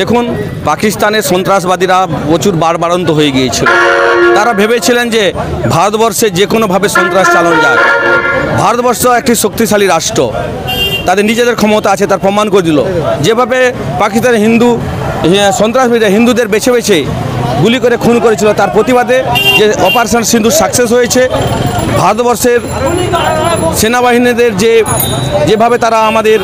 দেখুন, পাকিস্তানের সন্ত্রাসবাদীরা প্রচুর বাড়বাড়ন্ত হয়ে গিয়েছিল। তারা ভেবেছিলেন যে ভারতবর্ষে যে কোনোভাবে সন্ত্রাস চালানো যায়। ভারতবর্ষ একটি শক্তিশালী রাষ্ট্র, তাদের নিজেদের ক্ষমতা আছে, তার প্রমাণ করে দিল। যেভাবে পাকিস্তানের সন্ত্রাসবাদীরা হিন্দুদের বেছে বেছে গুলি করে খুন করেছিল, তার প্রতিবাদে যে অপারেশন সিন্দুর সাকসেস হয়েছে। ভারতবর্ষের সেনাবাহিনীদের যেভাবে তারা আমাদের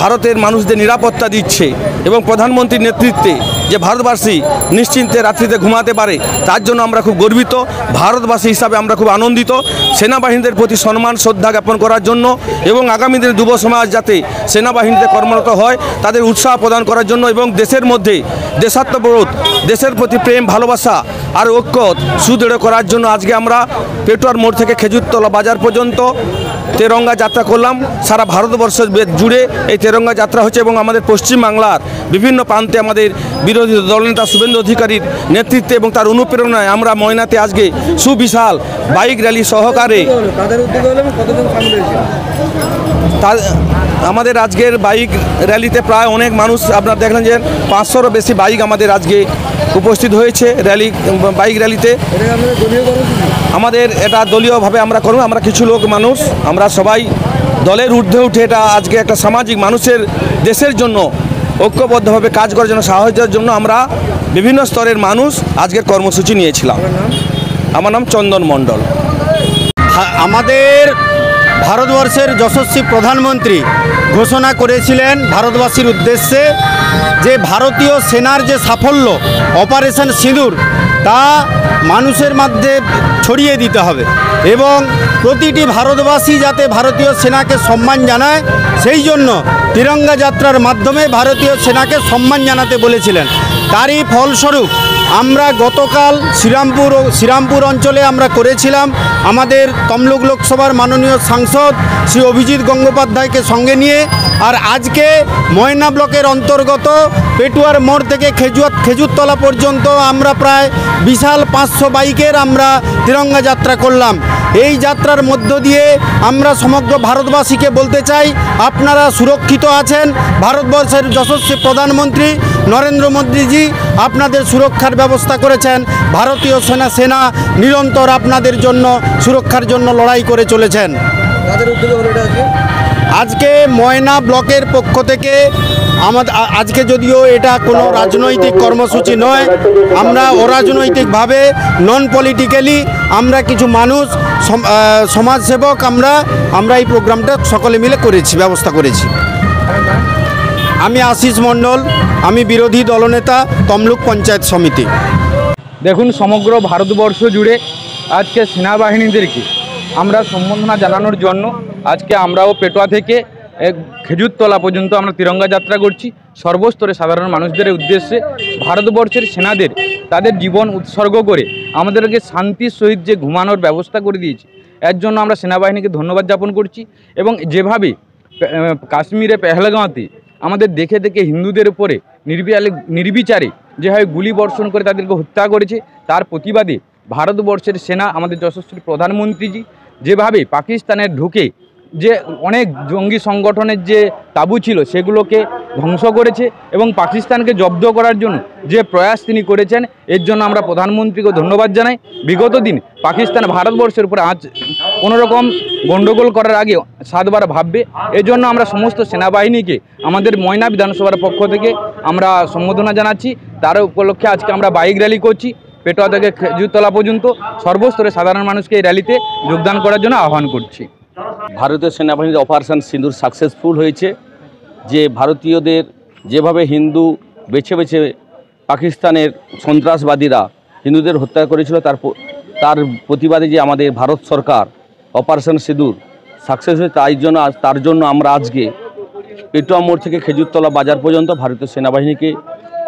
ভারতের মানুষদের নিরাপত্তা দিচ্ছে এবং প্রধানমন্ত্রীর নেতৃত্বে যে ভারতবাসী নিশ্চিন্তে রাত্রিতে ঘুমাতে পারে, তার জন্য আমরা খুব গর্বিত। ভারতবাসী হিসাবে আমরা খুব আনন্দিত। সেনাবাহিনীদের প্রতি সম্মান শ্রদ্ধা জ্ঞাপন করার জন্য এবং আগামী দিনে যুব সমাজ যাতে সেনাবাহিনীতে কর্মরত হয় তাদের উৎসাহ প্রদান করার জন্য এবং দেশের মধ্যে দেশাত্মবোধ, দেশের প্রতি প্রেম ভালোবাসা আর ঐক্য সুদৃঢ় করার জন্য আজকে আমরা পেটুয়ার মোড় থেকে খেজুরতলা বাজার পর্যন্ত তেরঙ্গা যাত্রা করলাম। সারা ভারতবর্ষ জুড়ে এই তেরঙ্গা যাত্রা হচ্ছে এবং আমাদের পশ্চিমবাংলার বিভিন্ন প্রান্তে আমাদের বিরোধী দলনেতা শুভেন্দু অধিকারীর নেতৃত্বে এবং তার অনুপ্রেরণায় আমরা ময়নাতে আজকে সুবিশাল বাইক র্যালি সহকারে আমাদের আজকের বাইক র্যালিতে প্রায় অনেক মানুষ আপনারা দেখলেন যে 500-রও বেশি বাইক আমাদের আজকে উপস্থিত হয়েছে বাইক র্যালিতে। আমাদের এটা দলীয়ভাবে আমরা করব, আমরা কিছু লোক মানুষ আমরা সবাই দলের ঊর্ধ্বে উঠে এটা আজকে একটা সামাজিক মানুষের দেশের জন্য ঐক্যবদ্ধভাবে কাজ করার জন্য সাহায্যের জন্য আমরা বিভিন্ন স্তরের মানুষ আজকের কর্মসূচি নিয়েছিলাম। আমার নাম চন্দন মণ্ডল। আমাদের ভারতবর্ষের যশস্বী প্রধানমন্ত্রী ঘোষণা করেছিলেন ভারতবাসীর উদ্দেশ্যে যে ভারতীয় সেনার যে সাফল্য অপারেশন সিঁদুর তা মানুষের মধ্যে ছড়িয়ে দিতে হবে এবং প্রতিটি ভারতবাসী যাতে ভারতীয় সেনাকে সম্মান জানায়, সেই জন্য তিরঙ্গা যাত্রার মাধ্যমে ভারতীয় সেনাকে সম্মান জানাতে বলেছিলেন। তারই ফলস্বরূপ আমরা গতকাল শ্রীরামপুর অঞ্চলে আমরা করেছিলাম আমাদের তমলুক লোকসভার মাননীয় সাংসদ শ্রী অভিজিৎ গঙ্গোপাধ্যায়কে সঙ্গে নিয়ে। আর আজকে ময়না ব্লকের অন্তর্গত পেটুয়ার মোড় থেকে খেজুরতলা পর্যন্ত আমরা প্রায় বিশাল 500 বাইকের আমরা তিরঙ্গা যাত্রা করলাম। এই যাত্রার মধ্য দিয়ে আমরা সমগ্র ভারতবাসীকে বলতে চাই, আপনারা সুরক্ষিত আছেন। ভারতবর্ষের যশস্বী প্রধানমন্ত্রী নরেন্দ্র মোদীজি আপনাদের সুরক্ষার ব্যবস্থা করেছেন। ভারতীয় সেনা নিরন্তর আপনাদের জন্য সুরক্ষার জন্য লড়াই করে চলেছেন। আজকে ময়না ব্লকের পক্ষ থেকে আজকে যদিও এটা কোনো রাজনৈতিক কর্মসূচি নয়, আমরা অরাজনৈতিকভাবে নন পলিটিক্যালি আমরা কিছু মানুষ সমাজসেবক আমরা এই প্রোগ্রামটা সকলে মিলে ব্যবস্থা করেছি। আমি আশিস মণ্ডল, আমি বিরোধী দলনেতা তমলুক পঞ্চায়েত সমিতি। দেখুন, সমগ্র ভারতবর্ষ জুড়ে আজকে সেনাবাহিনীদেরকে আমরা সম্বর্ধনা জানানোর জন্য আজকে আমরাও পেটুয়া থেকে খেজুরতলা পর্যন্ত আমরা তিরঙ্গা যাত্রা করছি। সর্বস্তরে সাধারণ মানুষদের উদ্দেশ্যে ভারতবর্ষের সেনাদের তাদের জীবন উৎসর্গ করে আমাদেরকে শান্তির সহিত যে ঘুমানোর ব্যবস্থা করে দিয়েছে, এর জন্য আমরা সেনাবাহিনীকে ধন্যবাদ জ্ঞাপন করছি। এবং যেভাবে কাশ্মীরে পেহেলগাঁওতে আমাদের দেখে হিন্দুদের উপরে নির্বিচারে যেভাবে গুলি বর্ষণ করে তাদেরকে হত্যা করেছে, তার প্রতিবাদে ভারতবর্ষের সেনা আমাদের যশস্বী প্রধানমন্ত্রীজি যেভাবে পাকিস্তানের ঢুকে যে অনেক জঙ্গি সংগঠনের যে তাঁবু ছিল সেগুলোকে ধ্বংস করেছে এবং পাকিস্তানকে জব্দ করার জন্য যে প্রয়াস তিনি করেছেন, এর জন্য আমরা প্রধানমন্ত্রীকে ধন্যবাদ জানাই। বিগত দিন পাকিস্তান ভারতবর্ষের উপরে আজ কোনোরকম গণ্ডগোল করার আগে 7 বার ভাববে। এজন্য আমরা সমস্ত সেনাবাহিনীকে আমাদের ময়না বিধানসভার পক্ষ থেকে আমরা সম্বোধনা জানাচ্ছি। তার উপলক্ষে আজকে আমরা বাইক র্যালি করছি পেটুয়া থেকে খেজুরতলা পর্যন্ত। সর্বস্তরে সাধারণ মানুষকে এই র্যালিতে যোগদান করার জন্য আহ্বান করছি। ভারতীয় সেনাবাহিনীর অপারেশন সিঁদুর সাকসেসফুল হয়েছে। যে ভারতীয়দের যেভাবে হিন্দু বেছে বেছে পাকিস্তানের সন্ত্রাসবাদীরা হিন্দুদের হত্যা করেছিল, তার প্রতিবাদে যে আমাদের ভারত সরকার অপারেশন সিঁদুর সাকসেস হয়েছে, তার জন্য আমরা আজকে পেটুয়া মোড় থেকে খেজুরতলা বাজার পর্যন্ত ভারতীয় সেনাবাহিনীকে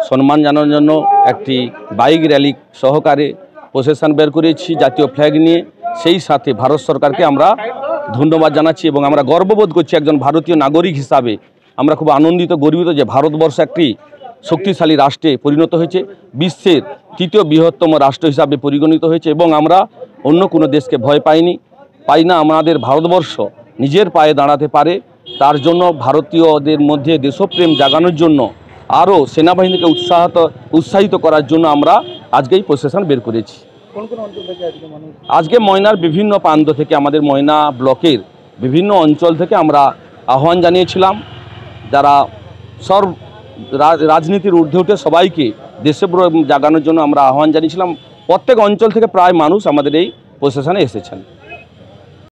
সম্মান জানানোর জন্য একটি বাইক র্যালি সহকারে প্রসেশন বের করেছি জাতীয় ফ্ল্যাগ নিয়ে। সেই সাথে ভারত সরকারকে আমরা ধন্যবাদ জানাচ্ছি এবং আমরা গর্ববোধ করছি একজন ভারতীয় নাগরিক হিসাবে। আমরা খুব আনন্দিত গর্বিত যে ভারতবর্ষ একটি শক্তিশালী রাষ্ট্রে পরিণত হয়েছে, বিশ্বের 3য় বৃহত্তম রাষ্ট্র হিসাবে পরিগণিত হয়েছে এবং আমরা অন্য কোনো দেশকে ভয় পাই না। আমাদের ভারতবর্ষ নিজের পায়ে দাঁড়াতে পারে, তার জন্য ভারতীয়দের মধ্যে দেশপ্রেম জাগানোর জন্য আরও সেনাবাহিনীকে উৎসাহিত করার জন্য আমরা আজকে এই প্রসেশন বের করেছি। আজকে ময়নার বিভিন্ন প্রান্ত থেকে, আমাদের ময়না ব্লকের বিভিন্ন অঞ্চল থেকে আমরা আহ্বান জানিয়েছিলাম, যারা সব রাজনীতির ঊর্ধ্বে উঠে সবাইকে দেশপ্রেম জাগানোর জন্য আমরা আহ্বান জানিয়েছিলাম। প্রত্যেক অঞ্চল থেকে প্রায় মানুষ আমাদের এই প্রসেশনে এসেছেন।